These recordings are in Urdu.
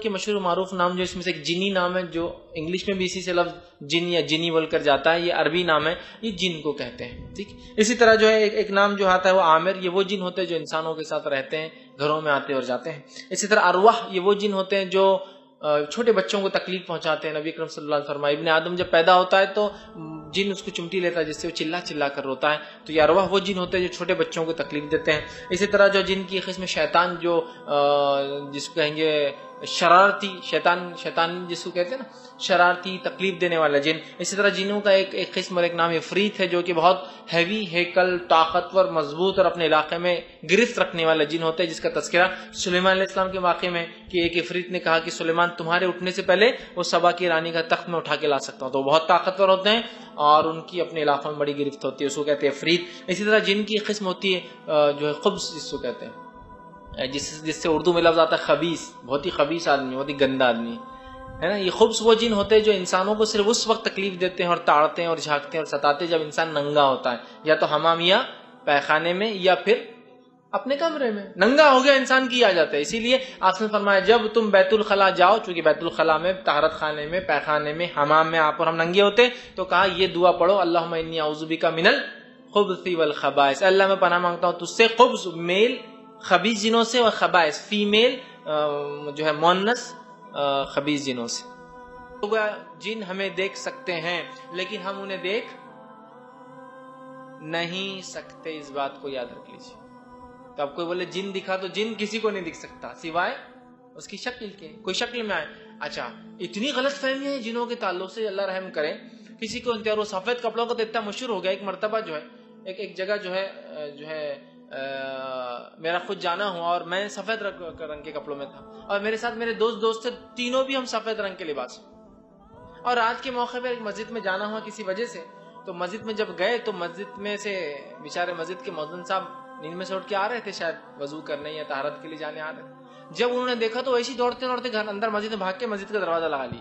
کے مشہور معروف نام جو اس میں سے ایک جنی نام ہے، جو انگلش میں بھی اسی سے لفظ جن یا جنی بول کر جاتا ہے، یہ عربی نام ہے، یہ جن کو کہتے ہیں. ٹھیک. اسی طرح جو ہے ایک نام جو آتا ہے وہ عامر، یہ وہ جن ہوتے ہیں جو انسانوں کے ساتھ رہتے ہیں، گھروں میں آتے اور جاتے ہیں. اسی طرح ارواح، یہ وہ جن ہوتے ہیں جو چھوٹے بچوں کو تکلیف پہنچاتے ہیں. نبی اکرم صلی اللہ علیہ وسلم فرمایا ابن آدم جب پیدا ہوتا ہے تو جن اس کو چمٹی لیتا ہے جس سے وہ چلا چلا کر روتا ہے، تو یہ ارواح وہ جن ہوتے ہیں جو چھوٹے بچوں کو تکلیف دیتے ہیں. اسی طرح جو جن کی قسم شیطان، جو جس کو کہیں گے شرارتی شیطان جس کو کہتے ہیں نا، شرارتی تکلیف دینے والا جن. اسی طرح جنوں کا ایک قسم اور ایک نام عفریت ہے، جو کہ بہت ہیوی ہیکل، طاقتور، مضبوط اور اپنے علاقے میں گرفت رکھنے والا جن ہوتا ہے، جس کا تذکرہ سلیمان علیہ السلام کے واقعے میں کہ ایک عفریت نے کہا کہ سلیمان تمہارے اٹھنے سے پہلے وہ سبا کی رانی کا تخت میں اٹھا کے لا سکتا ہوں. تو وہ بہت طاقتور ہوتے ہیں اور ان کی اپنے علاقوں میں بڑی گرفت ہوتی ہے، اس کو کہتے ہیں عفریت. اسی طرح جن کی قسم ہوتی ہے جو ہے خبث، جس کو کہتے ہیں، جس سے اردو میں لفظ آتا ہے خبیث، بہت ہی خبیث آدمی، بہت ہی گندا آدمی ہے نا. یہ خبث وہ جن ہوتے ہیں جو انسانوں کو صرف اس وقت تکلیف دیتے ہیں اور تاڑتے ہیں اور جھانکتے ہیں اور ستاتے ہیں جب انسان ننگا ہوتا ہے، یا تو حمام یا پیخانے میں یا پھر اپنے کمرے میں. ننگا ہو گیا انسان کی آ جاتا ہے. اسی لیے آپ نے فرمایا جب تم بیت الخلا جاؤ، چونکہ بیت الخلا میں، طہارت خانے میں، پیخانے میں، حمام میں آپ اور ہم ننگے ہوتے، تو کہا یہ دعا پڑھو، اللہم انی اعوذ بک من الخبث والخبائث، اللہ میں پناہ مانگتا ہوں تجھ سے خبث میل خبیث جنوں سے، اور خبائث فیمیل جو ہے مونس خبیث جنوں سے. جن ہمیں دیکھ سکتے ہیں لیکن ہم انہیں دیکھ نہیں سکتے، اس بات کو یاد رکھ لیجیے. تو اب کوئی بولے جن دکھا، تو جن کسی کو نہیں دکھ سکتا سوائے اس کی شکل کے، کوئی شکل میں آئے. اچھا، اتنی غلط فہمیاں ہیں جنوں کے تعلق سے، اللہ رحم کرے. کسی کو انتہار، وہ سفید کپڑوں کا تو اتنا مشہور ہو گیا، ایک مرتبہ جو ہے ایک جگہ جو ہے میرا خود جانا ہوا، اور میں سفید رنگ کے کپڑوں میں تھا، اور میرے ساتھ میرے دوست تھے، تینوں بھی ہم سفید رنگ کے لباس. اور آج کے موقع پہ ایک مسجد میں جانا ہوا کسی وجہ سے، تو مسجد میں جب گئے تو مسجد میں سے بیچارے مسجد کے مؤذن صاحب نیند میں سے اٹھ کے آ رہے تھے، شاید وضو کرنے یا طہارت کے لیے جانے آ رہے تھے. جب انہوں نے دیکھا تو ایسے دوڑتے گھر اندر مسجد میں بھاگ کے مسجد کا دروازہ لگا لی،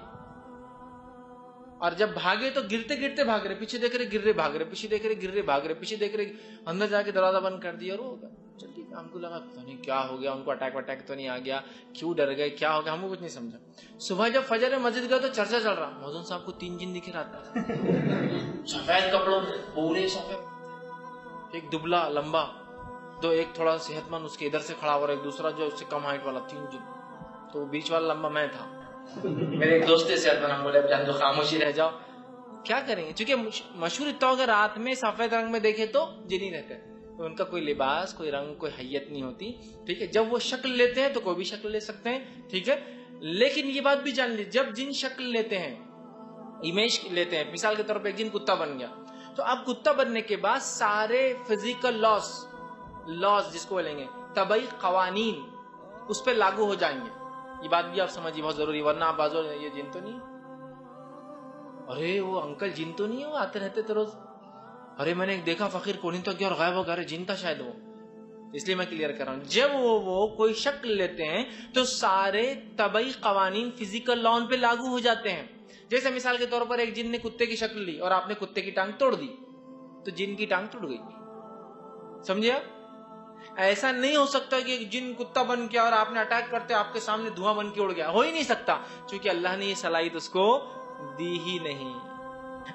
اور جب بھاگے تو گرتے بھاگ رہے، پیچھے دیکھ رہے گر رہے بھاگ رہے، پیچھے دیکھ رہے گر رہے بھاگ رہے، پیچھے دیکھ رہے، اندر جا کے دروازہ بند کر دیا. اور وہ چل ٹھیک ہے، ہم کو لگا پتہ نہیں کیا ہو گیا، ان کو اٹیک تو نہیں آ گیا، کیوں ڈر گئے، کیا ہو گیا، ہم کو کچھ نہیں سمجھا. صبح جب فجر میں مسجد گئے تو چرچا چل رہا، مؤذن صاحب کو 3 جن دکھ رہا تھا سفید کپڑوں میں، پورے سفید، ایک دبلا لمبا، دو، ایک تھوڑا صحت مند اس کے ادھر سے کھڑا ہوا، ایک دوسرا جو اس سے کم ہائٹ والا، 3 جن. تو بیچ والا لمبا میں تھا. میرے ایک دوست صحت مند، ہم بولے اب جان دو، خاموشی رہ جاؤ، کیا کریں گے. چونکہ مشہور اتنا اگر رات میں سفید رنگ میں دیکھے تو جنی رہتے ہیں، ان کا کوئی لباس، کوئی رنگ، کوئی حیت نہیں ہوتی. ٹھیک ہے، جب وہ شکل لیتے ہیں تو کوئی بھی شکل لے سکتے ہیں. ٹھیک ہے، لیکن یہ بات بھی جان لیجیے، جب جن شکل لیتے ہیں، امیج لیتے ہیں، مثال کے طور پہ ایک جن کتا بن گیا، تو اب کتا بننے کے بعد سارے فزیکل لاز جس کو بولیں گے، طبعی قوانین اس پہ لاگو ہو جائیں گے. یہ بات بھی آپ سمجھیے، بہت ضروری، ورنہ آپ بازو یہ جن تو نہیں، ارے وہ انکل جن تو نہیں ہے، وہ آتے رہتے تھے روز، ارے میں نے ایک دیکھا فقیر کونی تو گیا اور غائب ہو گیا، ارے جن تھا شاید وہ. اس لیے میں کلیئر کر رہا ہوں، جب وہ کوئی شکل لیتے ہیں تو سارے طبعی قوانین فزیکل لا ان پہ لاگو ہو جاتے ہیں. جیسے مثال کے طور پر ایک جن نے کتے کی شکل لی اور آپ نے کتے کی ٹانگ توڑ دی، تو جن کی ٹانگ ٹوٹ گئی. سمجھے آپ؟ ایسا نہیں ہو سکتا کہ ایک جن کتا بن گیا اور آپ نے اٹیک کرتے آپ کے سامنے دھواں بن کے اڑ گیا، ہو ہی نہیں سکتا، چونکہ اللہ نے یہ صلاحیت اس کو دی ہی نہیں.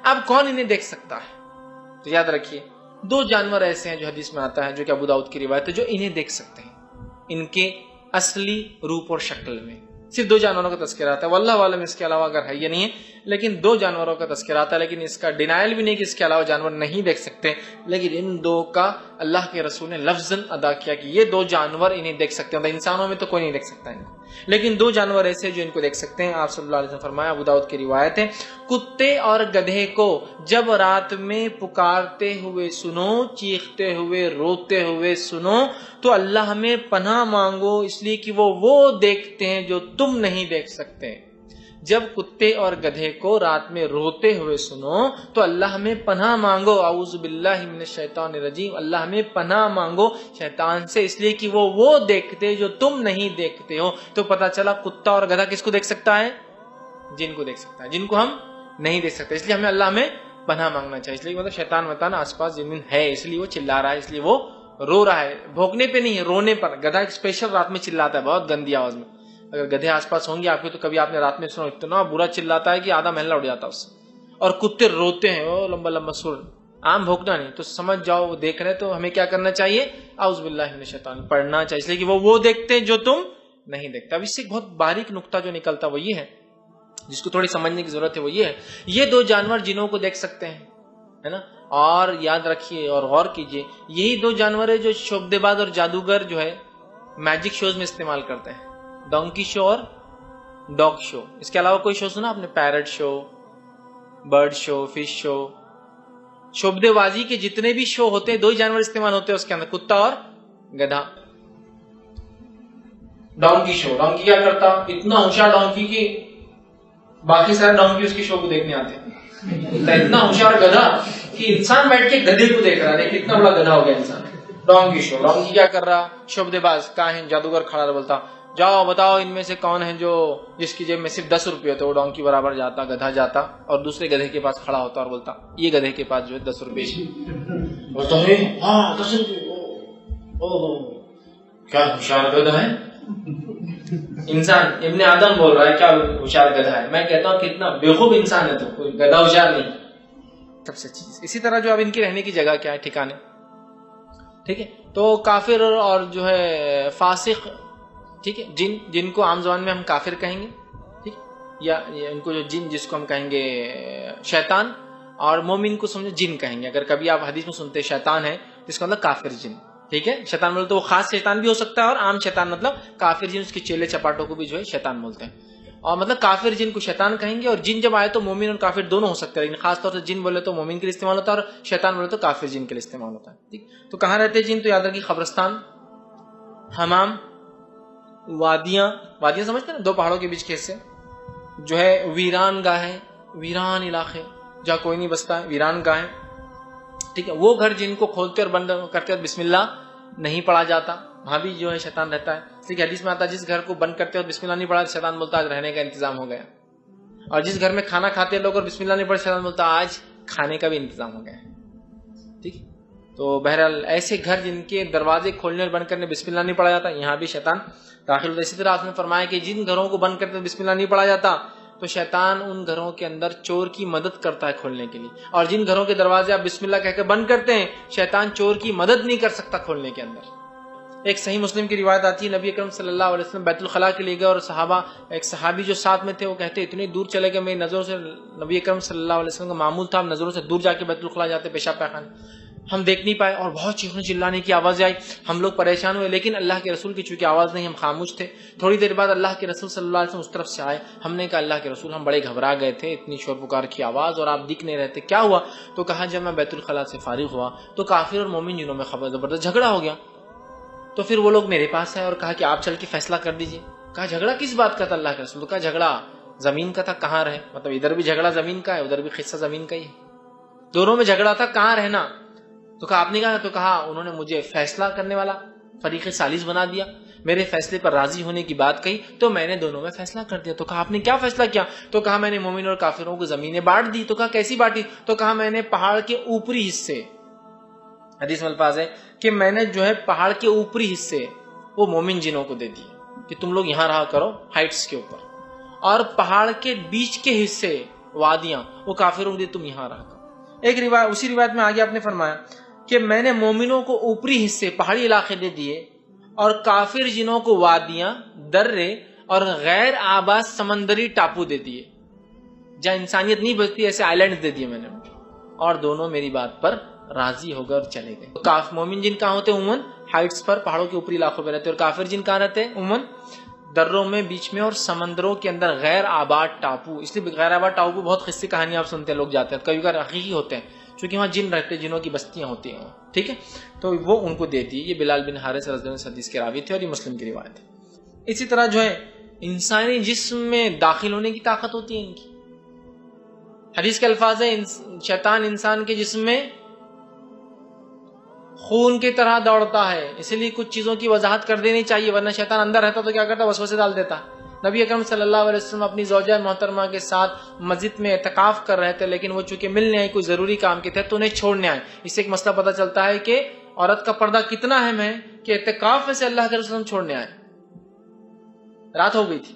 اب کون انہیں دیکھ سکتا ہے؟ تو یاد رکھیے 2 جانور ایسے ہیں جو حدیث میں آتا ہے، جو کہ ابو داؤد کی روایت ہے، جو انہیں دیکھ سکتے ہیں ان کے اصلی روپ اور شکل میں. صرف 2 جانوروں کا تذکرہ آتا ہے، واللہ عالم اس کے علاوہ اگر ہے یہ نہیں ہے، لیکن 2 جانوروں کا تذکرہ آتا ہے. لیکن اس کا ڈینائل بھی نہیں کہ اس کے علاوہ جانور نہیں دیکھ سکتے، لیکن ان 2 کا اللہ کے رسول نے لفظاً ادا کیا کہ یہ 2 جانور انہیں دیکھ سکتے ہیں. انسانوں میں تو کوئی نہیں دیکھ سکتا ان کو، لیکن 2 جانور ایسے جو ان کو دیکھ سکتے ہیں. آپ صلی اللہ علیہ وسلم فرمایا، ابو داؤد کی روایت ہے، کتے اور گدھے کو جب رات میں پکارتے ہوئے سنو، چیختے ہوئے، روتے ہوئے سنو، تو اللہ ہمیں پناہ مانگو، اس لیے کہ وہ دیکھتے ہیں جو تم نہیں دیکھ سکتے. جب کتے اور گدھے کو رات میں روتے ہوئے سنو تو اللہ میں پناہ مانگو، اعوذ باللہ من الشیطان الرجیم، اللہ میں پناہ مانگو شیطان سے، اس لیے کہ وہ دیکھتے جو تم نہیں دیکھتے ہو۔ تو پتہ چلا کتا اور گدھا کس کو دیکھ سکتا ہے؟ جن کو دیکھ سکتا ہے، جن کو ہم نہیں دیکھ سکتے، اس لیے ہمیں اللہ میں پناہ مانگنا چاہیے۔ اس لیے مطلب شیطان وطان آس پاس زمین ہے، اس لیے وہ چلا رہا ہے، اس لیے وہ رو رہا ہے، بھونکنے پہ نہیں ہے، رونے پر۔ گدھا ایک اسپیشل رات میں چلاتا ہے بہت گندی آواز میں، اگر گدھے آس پاس ہوں گے آپ کے تو کبھی آپ نے رات میں سنا، اتنا برا چلاتا ہے کہ آدھا محلہ اڑ جاتا ہے اس سے۔ اور کتے روتے ہیں وہ لمبا لمبا سر، عام بھونکنا نہیں، تو سمجھ جاؤ وہ دیکھ رہے، تو ہمیں کیا کرنا چاہیے؟ اعوذ باللہ من الشیطان پڑھنا چاہیے، اس لیے کہ وہ دیکھتے ہیں جو تم نہیں دیکھتے۔ اب اس سے ایک بہت باریک نقطہ جو نکلتا وہ یہ ہے، جس کو تھوڑی سمجھنے کی ضرورت ہے، وہ یہ ہے، یہ دو جانور جنوں کو دیکھ سکتے ہیں، ہے نا، اور یاد رکھیے اور غور کیجئے، یہی دو جانور ہے جو شعبدے باز اور جادوگر جو ہے میجک شوز میں استعمال کرتے ہیں، ڈونکی شو اور ڈاگ شو۔ اس کے علاوہ کوئی شو سنا آپ نے؟ پیرٹ شو، برڈ شو، فش شو، شعبدے بازی کے جتنے بھی شو ہوتے ہیں دو ہی جانور استعمال ہوتے ہیں اس کے اندر، کتا اور گدھا۔ ڈونکی شو، ڈونکی کیا کرتا؟ اتنا ہوشیار ڈونکی کی باقی سارے ڈونکی اس کی شو کو دیکھنے آتے ہیں، اتنا ہوشیار گدھا کہ انسان بیٹھ کے گدھے کو دیکھ رہا ہے، کتنا بڑا گدھا ہو گیا انسان۔ ڈونکی شو، ڈونکی کیا کر رہا؟ شعبدے باز کاہن جادوگر کھڑا رہا، بولتا جاؤ بتاؤ ان میں سے کون ہے جو جس کی جیب میں صرف 10 روپے ہوتے، وہ ڈونکی برابر جاتا، گدھا جاتا اور دوسرے گدھے کے پاس کھڑا ہوتا اور بولتا یہ گدھے کے پاس جو ہے 10 روپے، بولتا ہے ہاں 10 روپے، کیا ہوشیار گدھا ہے انسان، ابن آدم بول رہا ہے کیا ہوشیار گدھا ہے، میں کہتا ہوں کتنا بیوقوف انسان ہے، تو کوئی گدھا ہوشیار نہیں، سب سے چیز۔ اسی طرح جو اب ان کی رہنے کی جگہ کیا ہے، ٹھکانے، ٹھیک ہے، تو کافر اور جو ہے فاسق، ٹھیک ہے، جن کو عام زبان میں ہم کافر کہیں گے، ٹھیک، یا ان کو جو جن جس کو ہم کہیں گے شیطان، اور مومن کو سمجھو جن کہیں گے۔ اگر کبھی آپ حدیث میں سنتے شیطان ہے جس کا مطلب کافر جن، ٹھیک ہے، شیطان بولتے تو وہ خاص شیطان بھی ہو سکتا ہے، اور عام شیطان مطلب کافر جن، اس کے چیلے چپاٹوں کو بھی جو ہے شیطان بولتے ہیں، اور مطلب کافر جن کو شیطان کہیں گے۔ اور جن جب آئے تو مومن اور کافر دونوں ہو سکتے ہیں، لیکن خاص طور سے جن بولے تو مومن کے لیے استعمال ہوتا ہے، اور شیطان بولے تو کافر جن کے لیے استعمال ہوتا ہے، ٹھیک۔ تو کہاں رہتے ہیں جن؟ تو یاد رکھیے قبرستان، حمام، وادیاں سمجھتے ہیں نا، دو پہاڑوں کے بیچ کے حصے، جو ہے ویران گاہیں، ویران علاقے جہاں کوئی نہیں بستا ہے، ویران گاہیں، ٹھیک ہے، وہ گھر جن کو کھولتے اور بند کرتے اور بسم اللہ نہیں پڑھا جاتا، وہاں بھی جو ہے شیطان رہتا ہے۔ اس لیے حدیث میں آتا ہے جس گھر کو بند کرتے اور بسم اللہ نہیں پڑھا شیطان بولتا آج رہنے کا انتظام ہو گیا، اور جس گھر میں کھانا کھاتے لوگ اور بسم اللہ نہیں پڑھا شیطان بولتا آج کھانے کا بھی انتظام ہو گیا، ٹھیک۔ تو بہرحال ایسے گھر جن کے دروازے کھولنے اور بند کرنے بسم اللہ نہیں پڑھا جاتا، یہاں بھی شیطان داخل ہوتا ہے۔ اسی طرح آپ نے فرمایا کہ جن گھروں کو بند کرتے بسم اللہ نہیں پڑھا جاتا تو شیطان ان گھروں کے اندر چور کی مدد کرتا ہے کھولنے کے لیے، اور جن گھروں کے دروازے آپ بسم اللہ کہہ کے بند کرتے ہیں شیطان چور کی مدد نہیں کر سکتا کھولنے کے اندر۔ ایک صحیح مسلم کی روایت آتی ہے، نبی اکرم صلی اللہ علیہ وسلم بیت الخلاء کے لیے گئے، اور ایک صحابی جو ساتھ میں تھے وہ کہتے اتنی دور چلے گئے میری نظروں سے، نبی اکرم صلی اللہ علیہ وسلم کا معمول تھا نظروں سے دور جا کے بیت الخلاء جاتے پیشاب پیخانے، ہم دیکھ نہیں پائے، اور بہت چیخنے چلانے کی آوازیں آئی، ہم لوگ پریشان ہوئے، لیکن اللہ کے رسول کی چونکہ آواز نہیں ہم خاموش تھے۔ تھوڑی دیر بعد اللہ کے رسول صلی اللہ علیہ وسلم اس طرف سے آئے، ہم نے کہا اللہ کے رسول ہم بڑے گھبرا گئے تھے، اتنی شور پکار کی آواز اور آپ دکھ نہیں رہتے، کیا ہوا؟ تو کہا جب میں بیت الخلاء سے فارغ ہوا تو کافر اور مومن جنوں میں زبردست جھگڑا ہو گیا، تو پھر وہ لوگ میرے پاس آئے اور کہا کہ آپ چل کے فیصلہ کر دیجئے۔ کہا جھگڑا کس بات کا تھا اللہ کے رسول؟ تو کہا جھگڑا زمین کا تھا، کہاں رہے، مطلب ادھر بھی جھگڑا زمین کا ہے ادھر بھی قصہ زمین کا ہی ہے، دونوں میں جھگڑا تھا، کہاں رہنا؟ تو کہا آپ نے کہا، تو کہا انہوں نے مجھے فیصلہ کرنے والا فریق ثالث بنا دیا، میرے فیصلے پر راضی ہونے کی بات کہی تو میں نے دونوں میں فیصلہ کر دیا۔ تو کہا آپ نے کیا فیصلہ کیا؟ تو کہا میں نے مومن اور کافروں کو زمینیں بانٹ دی۔ تو کہا کیسی بانٹی؟ تو کہا میں نے پہاڑ کے اوپری حصے، حدیث میں الفاظ ہے کہ میں نے جو ہے پہاڑ کے اوپری حصے وہ مومن جنوں کو دے دیے کہ تم لوگ یہاں رہا کرو ہائٹس کے اوپر، اور پہاڑ کے بیچ کے حصے وادیاں وہ کافروں کو دے تم یہاں رہا کرو۔ ایک روایت، اسی روایت میں آگے آپ نے فرمایا کہ میں نے مومنوں کو اوپری حصے پہاڑی علاقے دے دیے، اور کافر جنوں کو وادیاں، درے اور غیر آباد سمندری ٹاپو دے دیے، جہاں انسانیت نہیں بچتی ایسے آئی لینڈ دے دیے میں نے، اور دونوں میری بات پر راضی ہو گئے اور چلے گئے۔ مومن جن کہاں ہوتے ہیں؟ عموماً ہائٹس پر، پہاڑوں کے اوپری علاقوں پہ رہتے، اور کافر جن کہاں رہتے ہیں؟ عموماً دروں میں، بیچ میں، اور سمندروں کے اندر غیر آباد ٹاپو۔ اس لیے غیر آباد ٹاپو بہت قصے کہانی آپ سنتے ہیں، لوگ جاتے ہیں، کبھی کبھار حقیقی ہوتے ہیں چونکہ وہاں جن رہتے، جنوں کی بستیاں ہوتی ہیں، ٹھیک ہے، تو وہ ان کو دیتی ہے۔ یہ بلال بن حارث رضی اللہ عنہ حدیث کے راوی تھے اور یہ مسلم کی روایت ہے۔ اسی طرح جو ہے انسانی جسم میں داخل ہونے کی طاقت ہوتی ہے ان کی. حدیث کے الفاظ ہیں شیطان انسان کے جسم میں خون کی طرح دوڑتا ہے. اسی لیے کچھ چیزوں کی وضاحت کر دینی چاہیے، ورنہ شیطان اندر رہتا تو کیا کرتا؟ وسوسے ڈال دیتا. نبی اکرم صلی اللہ علیہ وسلم اپنی زوجہ محترمہ کے ساتھ مسجد میں اعتکاف کر رہے تھے، لیکن وہ چونکہ ملنے آئے، کوئی ضروری کام کے تھے تو انہیں چھوڑنے آئے. اس سے ایک مسئلہ پتہ چلتا ہے کہ عورت کا پردہ کتنا اہم ہے کہ اعتکاف میں سے اللہ کے رسول چھوڑنے آئے. رات ہو گئی تھی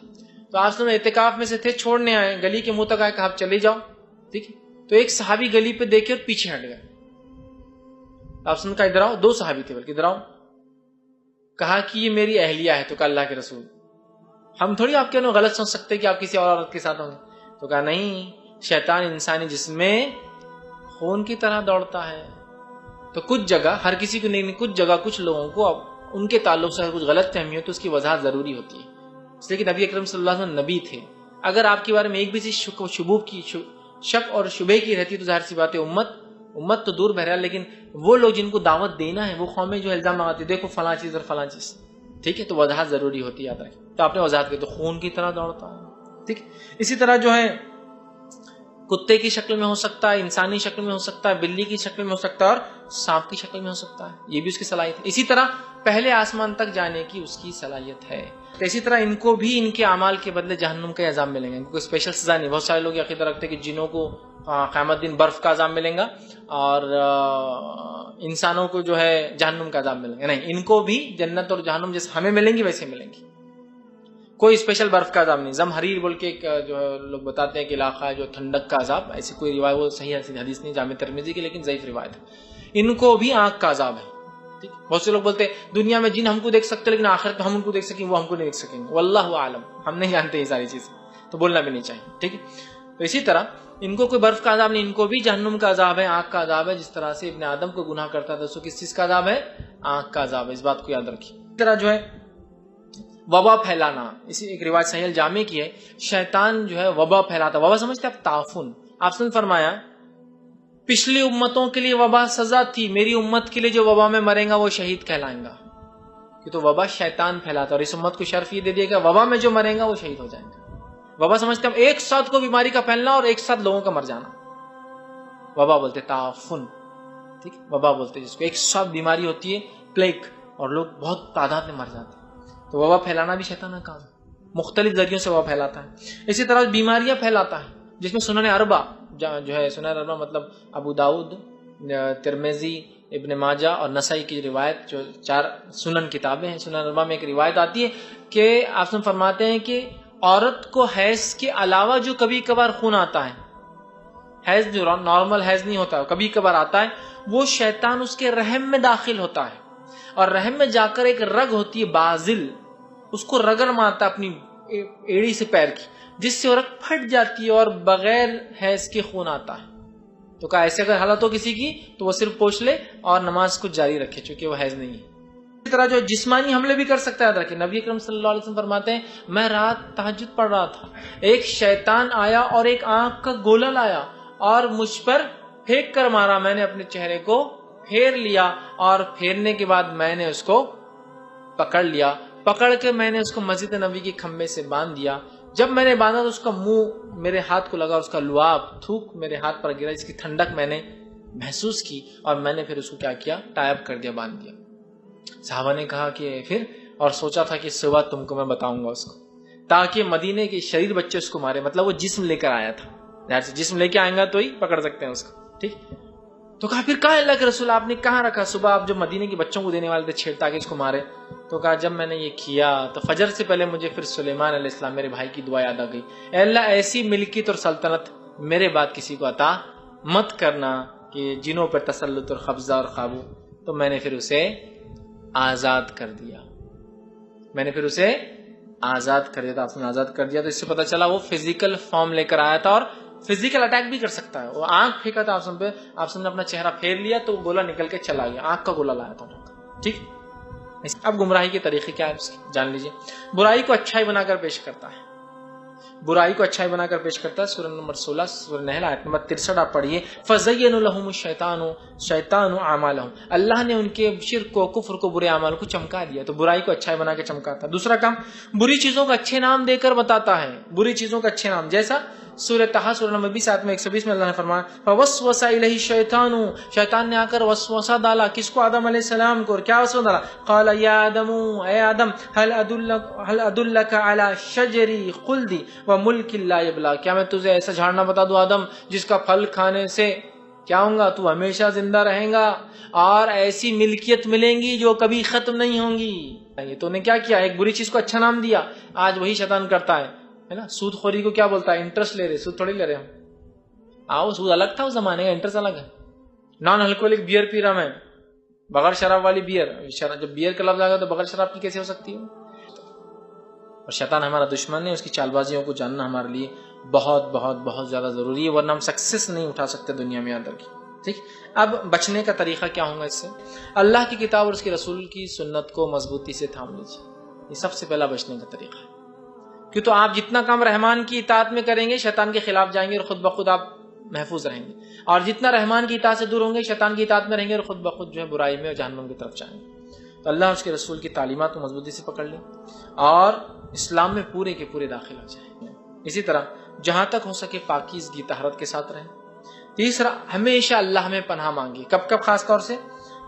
تو آپ سن اعتکاف میں سے تھے، چھوڑنے آئے، گلی کے منہ تک آئے، کہا آپ چلے جاؤ. ٹھیک ہے، تو ایک صحابی گلی پہ دیکھے اور پیچھے ہٹ گئے. آپ سن کا ادھر آؤ، دو صحابی تھے بلکہ، ادھر آؤ. کہا کہ یہ میری اہلیہ ہے. تو کہا اللہ کے رسول ہم تھوڑی آپ کے غلط سمجھ سکتے کہ آپ کسی اور عورت کے ساتھ ہوں گے. تو کہا نہیں، شیطان انسانی جسم میں خون کی طرح دوڑتا ہے. تو کچھ جگہ، ہر کسی کو نہیں، کچھ جگہ کچھ لوگوں کو ان کے تعلق سے کچھ غلط فہمی ہو تو اس کی وضاحت ضروری ہوتی ہے. اس لیے کہ نبی اکرم صلی اللہ علیہ وسلم نبی تھے. اگر آپ کے بارے میں ایک بھی چیز شک اور شبہ کی رہتی تو ظاہر سی بات ہے امت تو دور بہرحال، لیکن وہ لوگ جن کو دعوت دینا ہے، وہ قومیں جو الزام لگاتی دیکھو فلاں چیز اور فلاں چیز، ٹھیک ہے، تو وضاحت ضروری ہوتی ہے، یاد رکھیں. تو آپ نے وضاحت کی تو خون کی طرح دوڑتا ہے. ٹھیک، اسی طرح جو ہے کتے کی شکل میں ہو سکتا ہے، انسانی شکل میں ہو سکتا ہے، بلی کی شکل میں ہو سکتا ہے، اور سانپ کی شکل میں ہو سکتا ہے. یہ بھی اس کی صلاحیت ہے. اسی طرح پہلے آسمان تک جانے کی اس کی صلاحیت ہے. تو اسی طرح ان کو بھی ان کے اعمال کے بدلے جہنم کا عذاب ملیں گا. ان کو کوئی اسپیشل سزا نہیں. بہت سارے لوگ یہ عقیدہ رکھتے ہیں کہ جنوں کو قیامت دن برف کا عذاب ملیں گا اور انسانوں کو جو ہے جہنم کا عذاب ملیں گا. نہیں، ان کو بھی جنت اور جہنم جیسے ہمیں ملیں گی ویسے ملیں گی. کوئی اسپیشل برف کا عذاب نہیں. زمہریر بول کے ایک جو لوگ بتاتے ہیں کہ علاقہ ہے جو ٹھنڈک کا عذاب، ایسی کوئی روایت، وہ صحیح حدیث نہیں جامع ترمذی کی، لیکن ضعیف روایت ہے. ان کو بھی آنکھ کا عذاب ہے. ٹھیک، بہت سے لوگ بولتے ہیں دنیا میں جن ہم کو دیکھ سکتے لیکن آخرت میں ہم ان کو دیکھ سکیں، وہ ہم کو نہیں دیکھ سکیں گے. واللہ اعلم، ہم نہیں جانتے یہ ساری چیزیں، تو بولنا بھی نہیں چاہیے. ٹھیک ہے، تو اسی طرح ان کو کوئی برف کا عذاب نہیں، ان کو بھی جہنم کا عذاب ہے، آنکھ کا عذاب ہے. جس طرح سے ابن آدم کو گناہ کرتا ہے تو اس کو کس چیز کا عذاب ہے؟ آنکھ کا عذاب ہے. اس بات کو یاد رکھیے. اس طرح جو ہے وبا پھیلانا، اسی ایک روایت صحیح الجامع کی ہے، شیطان جو ہے وبا پھیلاتا. وبا سمجھتے آپ؟ تعفن. آپ نے فرمایا پچھلی امتوں کے لیے وبا سزا تھی، میری امت کے لیے جو وبا میں مرے گا وہ شہید کہلائیں گا. کہ تو وبا شیطان پھیلاتا، اور اس امت کو شرف یہ دے دیا کہ وبا میں جو مرے گا وہ شہید ہو جائیں گا. وبا سمجھتے ہیں ایک ساتھ کو بیماری کا پھیلنا اور ایک ساتھ لوگوں کا مر جانا. وبا بولتے تعفن. ٹھیک، وبا بولتے جس کو ایک ساتھ بیماری ہوتی ہے، پلیگ، اور لوگ بہت تعداد میں مر جاتے ہیں. تو وبا پھیلانا بھی شیطان کا کام ہے. مختلف ذریعوں سے وبا پھیلاتا ہے. اسی طرح بیماریاں پھیلاتا ہے، جس میں سنن اربع جو ہے، سنن اربع مطلب ابو داؤد، ترمذی، ابن ماجہ اور نسائی کی روایت، جو 4 سنن کتابیں ہیں، سنن اربع میں ایک روایت آتی ہے کہ آپ سے فرماتے ہیں کہ عورت کو حیض کے علاوہ جو کبھی کبھار خون آتا ہے، حیض جو نارمل حیض نہیں ہوتا، کبھی کبھار آتا ہے، وہ شیطان اس کے رحم میں داخل ہوتا ہے، اور رحم میں جا کر ایک رگ ہوتی ہے بازل، اس کو رگڑ مارتا اپنی ایڑی سے پیر کی، جس سے وہ رگ پھٹ جاتی ہے اور بغیر حیض کے خون آتا ہے. تو کہا ایسے اگر حالت ہو کسی کی تو وہ صرف پوچھ لے اور نماز کو جاری رکھے، چونکہ وہ حیض نہیں ہے. اسی طرح جو جسمانی حملے بھی کر سکتا ہے. یاد رکھیں نبی اکرم صلی اللہ علیہ وسلم فرماتے ہیں میں رات تہجد پڑھ رہا تھا، ایک شیطان آیا اور ایک آنکھ کا گولا لایا اور مجھ پر پھینک کر مارا. میں نے اپنے چہرے کو پھیر لیا اور پھیرنے کے بعد میں نے اس کو پکڑ لیا. پکڑ کے میں نے اس کو مسجد نبی کے کھمبے سے باندھ دیا. جب میں نے باندھا تو اس کا منہ میرے ہاتھ کو لگا، اس کا لعاب تھوک میرے ہاتھ پر گرا، اس کی ٹھنڈک میں نے محسوس کی، اور میں نے پھر اس کو کیا کیا؟ ٹائی اپ کر دیا، باندھ دیا. صحابہ نے کہا کہ پھر، اور سوچا تھا کہ صبح تم کو میں بتاؤں گا اس کو، تاکہ مدینے کے شریر بچے اس کو مارے. مطلب وہ جسم لے کر آیا تھا، جسم لے کے آئیں گا تو ہی پکڑ سکتے ہیں اس کو. ٹھیک، تو کہا پھر کہاں اللہ کے رسول آپ نے کہاں رکھا؟ صبح آپ جو مدینے کے بچوں کو دینے والے تھے چھیڑ تاکہ اس کو مارے. تو کہا جب میں نے یہ کیا تو فجر سے پہلے مجھے پھر سلیمان علیہ السلام میرے بھائی کی دعا یاد آ گئی، اے اللہ ایسی ملکیت اور سلطنت میرے بعد کسی کو عطا مت کرنا کہ جنوں پر تسلط اور قبضہ اور قابو. تو میں نے پھر اسے آزاد کر دیا. میں نے پھر اسے آزاد کر دیا تھا. آپ نے آزاد کر دیا تو اس سے پتہ چلا وہ فزیکل فارم لے کر آیا تھا اور فزیکل اٹیک بھی کر سکتا ہے. وہ آنکھ پھینکا تھا آپ نے اپنا چہرہ پھیر لیا تو گولا نکل کے چلا گیا، آنکھ کا گولا لایا تھا. ٹھیک، اب گمراہی کے طریقے کیا ہے اس کے جان لیجیے. برائی کو اچھائی بنا کر پیش کرتا ہے. برائی کو اچھائی بنا کر پیش کرتا ہے. سورہ نمبر 16 سورہ نحل آیت نمبر 63 آپ پڑھیے. فَزَيَّنَ لَهُمُ الشَّيْطَانُ أَعْمَالَهُم. اللہ نے ان کے شرک کو، کفر کو، برے اعمال کو چمکا دیا. تو برائی کو اچھائی بنا کے چمکاتا ہے. دوسرا کام بری چیزوں کا اچھے نام دے کر بتاتا ہے. بری چیزوں کا اچھے نام، جیسا سورہ طٰہٰ سورہ نمبر 20 آیت میں 120 میں اللہ نے فرمایا فَوَسْوَسَ إِلَيْهِ الشَّيْطَانُ. شیطان نے آ کر وسوسہ ڈالا. کس کو؟ آدم علیہ السلام کو. اور کیا وسوسہ ڈالا؟ قَالَ يَا آدَمُ، اے آدم، هَلْ أَدُلَّكَ عَلَى شَجَرِ خُلْدِ وَمُلْكٍ لَا يَبْلَىٰ. کیا میں تجھے ایسا جھاڑنا بتا دوں آدم جس کا پھل کھانے سے کیا ہوں گا؟ تو ہمیشہ زندہ رہیں گا اور ایسی ملکیت ملیں گی جو کبھی ختم نہیں ہوں گی. یہ تو نے کیا کیا؟ ایک بری چیز کو اچھا نام دیا. آج وہی شیطان کرتا ہے نا. سود خوری کو کیا بولتا ہے؟ انٹرسٹ لے رہے. سود تھوڑی لے رہے ہم. آؤ، سود الگ تھا اس زمانے کا، انٹرسٹ الگ ہے. نان الکوہلک بیئر پی رہا میں، بغیر شراب والی بیئر. جب بیئر کا لفظ آ گیا تو بغیر شراب کی کیسے ہو سکتی ہے؟ اور شیطان ہمارا دشمن ہے. اس کی چال بازیوں کو جاننا ہمارے لیے بہت بہت بہت زیادہ ضروری ہے، ورنہ ہم سکسیس نہیں اٹھا سکتے دنیا میں یاد رکھیے. ٹھیک. اب بچنے کا طریقہ کیا ہوگا اس سے؟ اللہ کی کتاب اور اس کے رسول کی سنت کو مضبوطی سے تھام لیجیے. یہ سب سے پہلا بچنے کا طریقہ ہے. کیوں تو آپ جتنا کام رحمان کی اطاعت میں کریں گے شیطان کے خلاف جائیں گے اور خود بخود آپ محفوظ رہیں گے. اور جتنا رحمان کی اطاعت سے دور ہوں گے شیطان کی اطاعت میں رہیں گے اور خود بخود جو ہے برائی میں اور جہنم کی طرف جائیں گے. تو اللہ اور اس کے رسول کی تعلیمات کو مضبوطی سے پکڑ لیں اور اسلام میں پورے کے پورے داخل ہو جائیں. اسی طرح جہاں تک ہو سکے پاکیزگی طہارت کے ساتھ رہیں. تیسرا، ہمیشہ اللہ میں پناہ مانگی. کب کب؟ خاص طور سے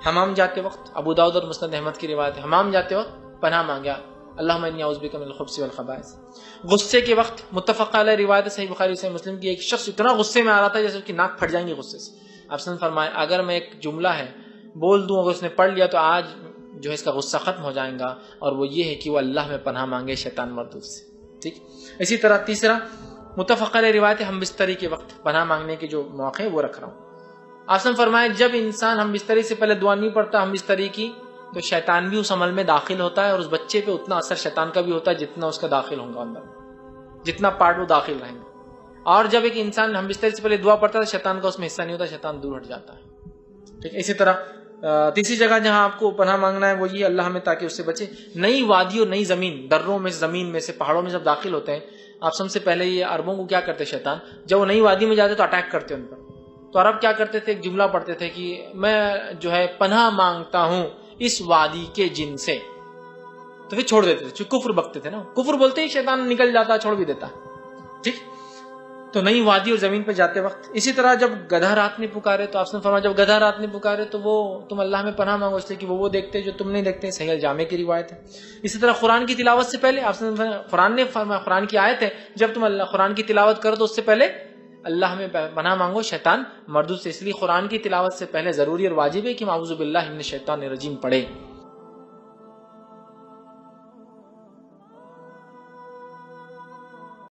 حمام جاتے وقت. ابو داؤد اور مسند احمد کی روایت ہے، حمام جاتے وقت پناہ مانگا، اللہم انی اعوذ بک من الخبث والخبائث. غصے کے وقت متفق علیہ روایت صحیح بخاری صحیح مسلم کی، ایک شخص اتنا غصے میں آ رہا تھا جیسے اس کی ناک پھٹ جائیں گی غصے سے. آپ نے فرمایا اگر میں ایک جملہ ہے بول دوں، اگر اس نے پڑھ لیا تو آج جو ہے اس کا غصہ ختم ہو جائے گا، اور وہ یہ ہے کہ وہ اللہ میں پناہ مانگے شیطان مردود سے. ٹھیک. اسی طرح تیسرا متفق علیہ روایت ہم بستری کے وقت پناہ مانگنے کے جو موقع ہے وہ رکھ رہا ہوں. آپ نے فرمایا جب انسان ہم بستری سے پہلے دعا نہیں پڑھتا ہم بستری کی، تو شیطان بھی اس عمل میں داخل ہوتا ہے اور اس بچے پہ اتنا اثر شیطان کا بھی ہوتا ہے جتنا اس کا داخل ہوگا اندر، جتنا پارٹ وہ داخل رہیں گے. اور جب ایک انسان ہم بستری سے پہلے دعا پڑھتا ہے تو شیطان کا اس میں حصہ نہیں ہوتا، شیطان دور ہٹ جاتا ہے. ٹھیک. اسی طرح تیسری جگہ جہاں آپ کو پناہ مانگنا ہے وہ یہ اللہ میں، تاکہ اس سے بچے. نئی وادی اور نئی زمین، دروں میں، زمین میں سے، پہاڑوں میں جب داخل ہوتے ہیں، آپ سب سے پہلے یہ عربوں کو کیا کرتے شیطان، جب وہ نئی وادی میں جاتے تو اٹیک کرتے ان پر. تو عرب کیا کرتے تھے؟ ایک جملہ پڑھتے تھے کہ میں جو ہے پناہ مانگتا ہوں اس وادی کے جن سے، تو پھر چھوڑ دیتے تھے. کفر بکتے تھے نا، کفر بولتے ہی شیطان نکل جاتا، چھوڑ بھی دیتا. ٹھیک. تو نئی وادی اور زمین پہ جاتے وقت. اسی طرح جب گدھا رات نے پکارے تو آپ نے فرمایا جب گدھا رات نے پکارے تو وہ تم اللہ میں پناہ مانگو، اس لیے کہ وہ دیکھتے جو تم نہیں دیکھتے. صحیح الجامع کی روایت ہے. اسی طرح قرآن کی تلاوت سے پہلے آپ نے قرآن نے فرمایا، قرآن کی آیت ہے جب تم اللہ قرآن کی تلاوت کرو تو اس سے پہلے اللہ میں پناہ مانگو شیطان مردود سے. اس لیے قرآن کی تلاوت سے پہلے ضروری اور واجب ہے کہ اعوذ باللہ من الشیطان الرجیم پڑھے.